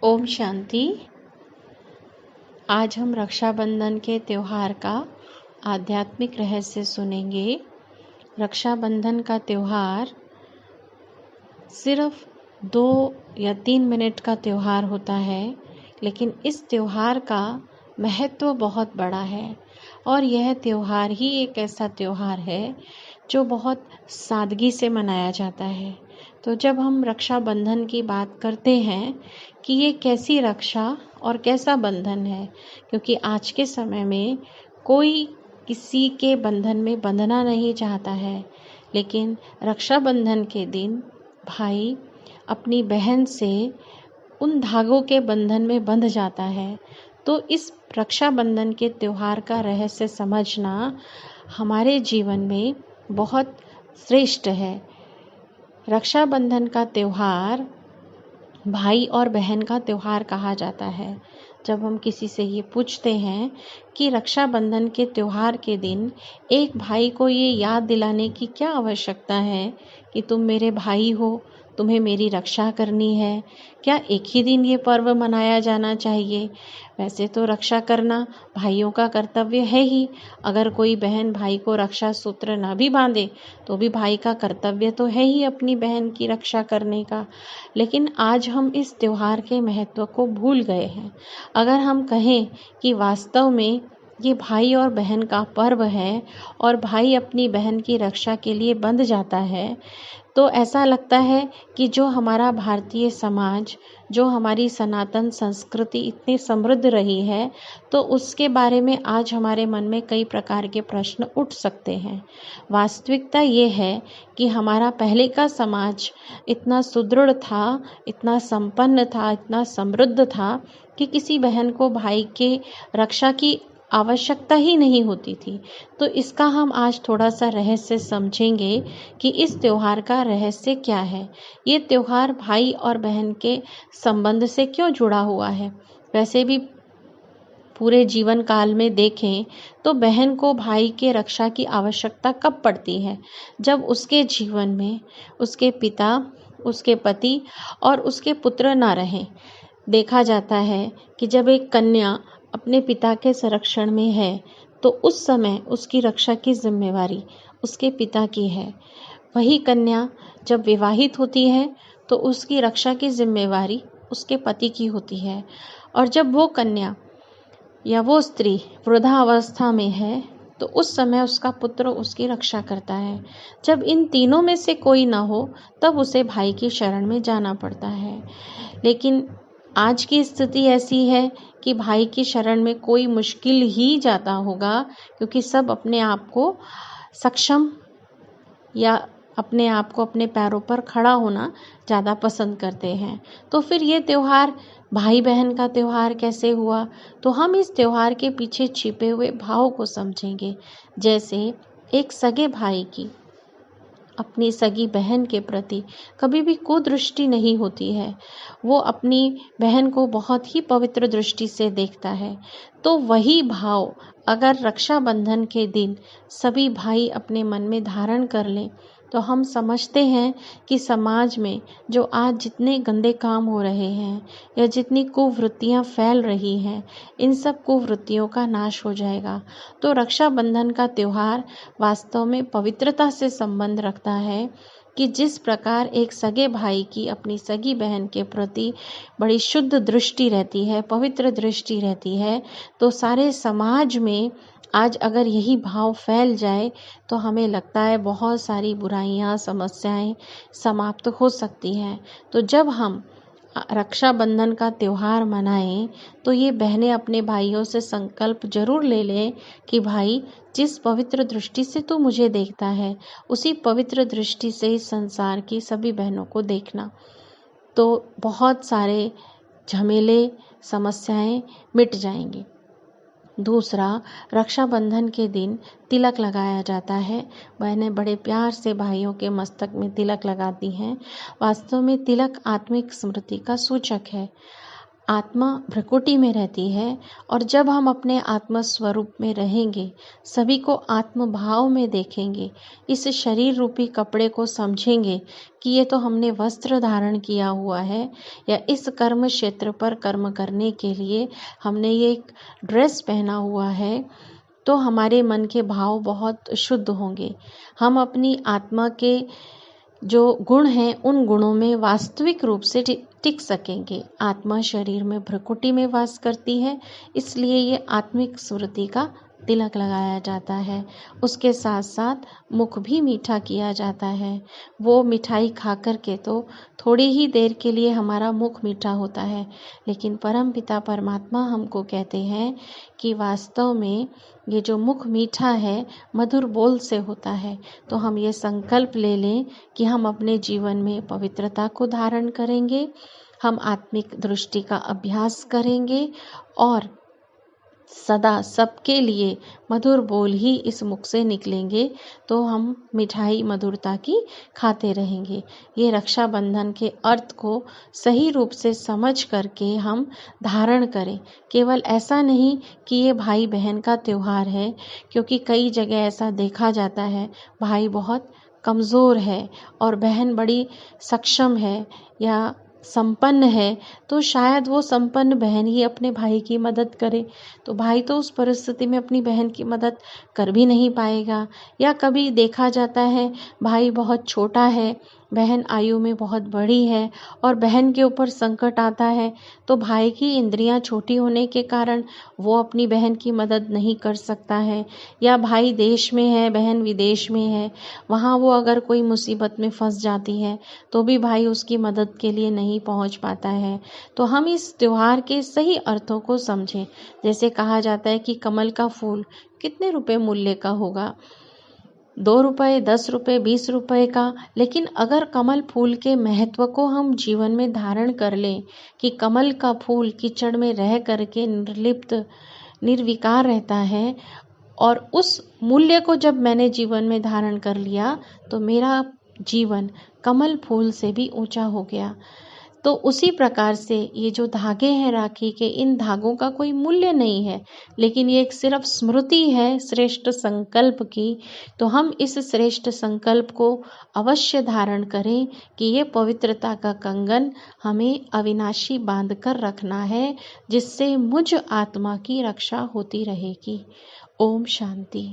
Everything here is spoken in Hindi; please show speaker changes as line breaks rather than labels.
ओम शांति। आज हम रक्षाबंधन के त्योहार का आध्यात्मिक रहस्य सुनेंगे। रक्षाबंधन का त्योहार सिर्फ 2 या 3 मिनट का त्योहार होता है, लेकिन इस त्योहार का महत्व बहुत बड़ा है और यह त्योहार ही एक ऐसा त्योहार है जो बहुत सादगी से मनाया जाता है। तो जब हम रक्षाबंधन की बात करते हैं कि ये कैसी रक्षा और कैसा बंधन है, क्योंकि आज के समय में कोई किसी के बंधन में बंधना नहीं चाहता है, लेकिन रक्षाबंधन के दिन भाई अपनी बहन से उन धागों के बंधन में बंध जाता है। तो इस रक्षाबंधन के त्योहार का रहस्य समझना हमारे जीवन में बहुत श्रेष्ठ है। रक्षाबंधन का त्योहार भाई और बहन का त्योहार कहा जाता है। जब हम किसी से ये पूछते हैं कि रक्षाबंधन के त्योहार के दिन एक भाई को ये याद दिलाने की क्या आवश्यकता है कि तुम मेरे भाई हो, तुम्हें मेरी रक्षा करनी है, क्या एक ही दिन ये पर्व मनाया जाना चाहिए? वैसे तो रक्षा करना भाइयों का कर्तव्य है ही। अगर कोई बहन भाई को रक्षा सूत्र ना भी बांधे तो भी भाई का कर्तव्य तो है ही अपनी बहन की रक्षा करने का। लेकिन आज हम इस त्योहार के महत्व को भूल गए हैं। अगर हम कहें कि वास्तव में ये भाई और बहन का पर्व है और भाई अपनी बहन की रक्षा के लिए बंध जाता है, तो ऐसा लगता है कि जो हमारा भारतीय समाज, जो हमारी सनातन संस्कृति इतनी समृद्ध रही है, तो उसके बारे में आज हमारे मन में कई प्रकार के प्रश्न उठ सकते हैं। वास्तविकता ये है कि हमारा पहले का समाज इतना सुदृढ़ था, इतना संपन्न था, इतना समृद्ध था कि किसी बहन को भाई के रक्षा की आवश्यकता ही नहीं होती थी। तो इसका हम आज थोड़ा सा रहस्य समझेंगे कि इस त्योहार का रहस्य क्या है। ये त्योहार भाई और बहन के संबंध से क्यों जुड़ा हुआ है? वैसे भी पूरे जीवन काल में देखें तो बहन को भाई के रक्षा की आवश्यकता कब पड़ती है? जब उसके जीवन में उसके पिता, उसके पति और उसके पुत्र ना रहें। देखा जाता है कि जब एक कन्या अपने पिता के संरक्षण में है तो उस समय उसकी रक्षा की जिम्मेवारी उसके पिता की है। वही कन्या जब विवाहित होती है तो उसकी रक्षा की जिम्मेवारी उसके पति की होती है। और जब वो कन्या या वो स्त्री वृद्धावस्था में है तो उस समय उसका पुत्र उसकी रक्षा करता है। जब इन तीनों में से कोई ना हो तब उसे भाई की शरण में जाना पड़ता है। लेकिन आज की स्थिति ऐसी है कि भाई की शरण में कोई मुश्किल ही जाता होगा, क्योंकि सब अपने आप को सक्षम या अपने आप को अपने पैरों पर खड़ा होना ज़्यादा पसंद करते हैं। तो फिर ये त्योहार भाई बहन का त्योहार कैसे हुआ? तो हम इस त्योहार के पीछे छिपे हुए भाव को समझेंगे। जैसे एक सगे भाई की अपनी सगी बहन के प्रति कभी भी कुदृष्टि नहीं होती है। वो अपनी बहन को बहुत ही पवित्र दृष्टि से देखता है। तो वही भाव अगर रक्षाबंधन के दिन सभी भाई अपने मन में धारण कर लें तो हम समझते हैं कि समाज में जो आज जितने गंदे काम हो रहे हैं या जितनी कुवृत्तियां फैल रही हैं, इन सब कुवृत्तियों का नाश हो जाएगा। तो रक्षाबंधन का त्योहार वास्तव में पवित्रता से संबंध रखता है कि जिस प्रकार एक सगे भाई की अपनी सगी बहन के प्रति बड़ी शुद्ध दृष्टि रहती है, पवित्र दृष्टि रहती है, तो सारे समाज में आज अगर यही भाव फैल जाए तो हमें लगता है बहुत सारी बुराइयां, समस्याएं समाप्त हो सकती हैं। तो जब हम रक्षाबंधन का त्योहार मनाएं तो ये बहनें अपने भाइयों से संकल्प जरूर ले लें कि भाई जिस पवित्र दृष्टि से तू मुझे देखता है उसी पवित्र दृष्टि से इस संसार की सभी बहनों को देखना। तो बहुत सारे झमेले, समस्याएं मिट जाएंगी। दूसरा, रक्षाबंधन के दिन तिलक लगाया जाता है। बहनें बड़े प्यार से भाइयों के मस्तक में तिलक लगाती हैं। वास्तव में तिलक आत्मिक स्मृति का सूचक है। आत्मा भ्रकुटी में रहती है और जब हम अपने आत्म स्वरूप में रहेंगे, सभी को आत्म भाव में देखेंगे, इस शरीर रूपी कपड़े को समझेंगे कि ये तो हमने वस्त्र धारण किया हुआ है, या इस कर्म क्षेत्र पर कर्म करने के लिए हमने ये एक ड्रेस पहना हुआ है, तो हमारे मन के भाव बहुत शुद्ध होंगे। हम अपनी आत्मा के जो गुण हैं उन गुणों में वास्तविक रूप से टिक सकेंगे। आत्मा शरीर में भ्रकुटी में वास करती है, इसलिए ये आत्मिक स्मृति का तिलक लगाया जाता है। उसके साथ साथ मुख भी मीठा किया जाता है। वो मिठाई खा कर के तो थोड़ी ही देर के लिए हमारा मुख मीठा होता है, लेकिन परम पिता परमात्मा हमको कहते हैं कि वास्तव में ये जो मुख मीठा है मधुर बोल से होता है। तो हम ये संकल्प ले लें कि हम अपने जीवन में पवित्रता को धारण करेंगे, हम आत्मिक दृष्टि का अभ्यास करेंगे और सदा सबके लिए मधुर बोल ही इस मुख से निकलेंगे, तो हम मिठाई मधुरता की खाते रहेंगे। ये रक्षाबंधन के अर्थ को सही रूप से समझ करके हम धारण करें। केवल ऐसा नहीं कि ये भाई बहन का त्योहार है, क्योंकि कई जगह ऐसा देखा जाता है भाई बहुत कमज़ोर है और बहन बड़ी सक्षम है या संपन्न है, तो शायद वो संपन्न बहन ही अपने भाई की मदद करे, तो भाई तो उस परिस्थिति में अपनी बहन की मदद कर भी नहीं पाएगा। या कभी देखा जाता है भाई बहुत छोटा है, बहन आयु में बहुत बड़ी है और बहन के ऊपर संकट आता है, तो भाई की इंद्रियां छोटी होने के कारण वो अपनी बहन की मदद नहीं कर सकता है। या भाई देश में है, बहन विदेश में है, वहाँ वो अगर कोई मुसीबत में फंस जाती है तो भी भाई उसकी मदद के लिए नहीं पहुँच पाता है। तो हम इस त्योहार के सही अर्थों को समझें। जैसे कहा जाता है कि कमल का फूल कितने रुपए मूल्य का होगा, 2 रुपए, 10 रुपए, 20 रुपए का, लेकिन अगर कमल फूल के महत्व को हम जीवन में धारण कर लें कि कमल का फूल कीचड़ में रह करके निर्लिप्त निर्विकार रहता है, और उस मूल्य को जब मैंने जीवन में धारण कर लिया तो मेरा जीवन कमल फूल से भी ऊंचा हो गया। तो उसी प्रकार से ये जो धागे हैं राखी के, इन धागों का कोई मूल्य नहीं है, लेकिन ये एक सिर्फ स्मृति है श्रेष्ठ संकल्प की। तो हम इस श्रेष्ठ संकल्प को अवश्य धारण करें कि ये पवित्रता का कंगन हमें अविनाशी बांध कर रखना है, जिससे मुझ आत्मा की रक्षा होती रहेगी। ओम शांति।